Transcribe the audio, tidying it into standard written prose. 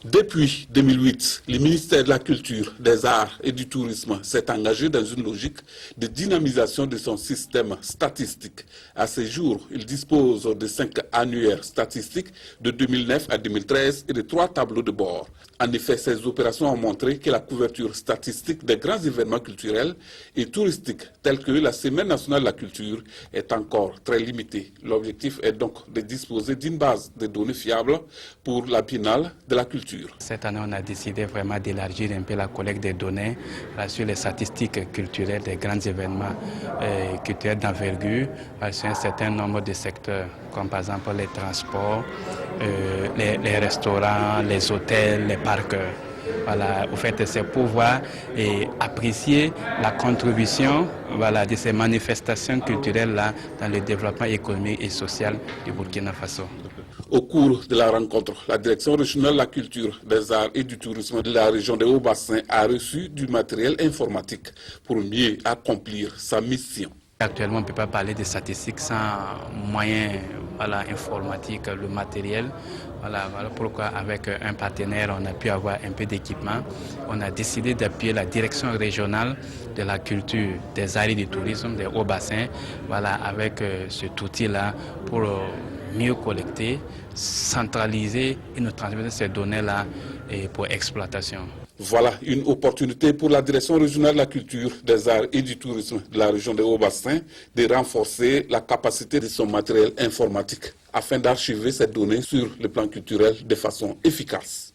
Depuis 2008, le ministère de la Culture, des Arts et du Tourisme s'est engagé dans une logique de dynamisation de son système statistique. À ce jour, il dispose de 5 annuaires statistiques de 2009 à 2013 et de 3 tableaux de bord. En effet, ces opérations ont montré que la couverture statistique des grands événements culturels et touristiques tels que la Semaine nationale de la culture est encore très limitée. L'objectif est donc de disposer d'une base de données fiables pour la Biennale de la culture. Cette année, on a décidé vraiment d'élargir un peu la collecte des données sur les statistiques culturelles des grands événements culturels d'envergure sur un certain nombre de secteurs, comme par exemple les transports, les restaurants, les hôtels, les parcs. Voilà, au fait, c'est pour voir et apprécier la contribution de ces manifestations culturelles-là dans le développement économique et social du Burkina Faso. Au cours de la rencontre, la Direction régionale de la culture, des arts et du tourisme de la région des Hauts-Bassins a reçu du matériel informatique pour mieux accomplir sa mission. Actuellement, on ne peut pas parler de statistiques sans moyens informatiques, le matériel. Voilà pourquoi avec un partenaire, on a pu avoir un peu d'équipement. On a décidé d'appuyer la direction régionale de la culture, des arts et du tourisme des Hauts-Bassins avec cet outil-là pour mieux collecter, centraliser et nous transmettre ces données-là pour exploitation. Voilà une opportunité pour la Direction régionale de la culture, des arts et du tourisme de la région des Hauts-Bassins de renforcer la capacité de son matériel informatique afin d'archiver ces données sur le plan culturel de façon efficace.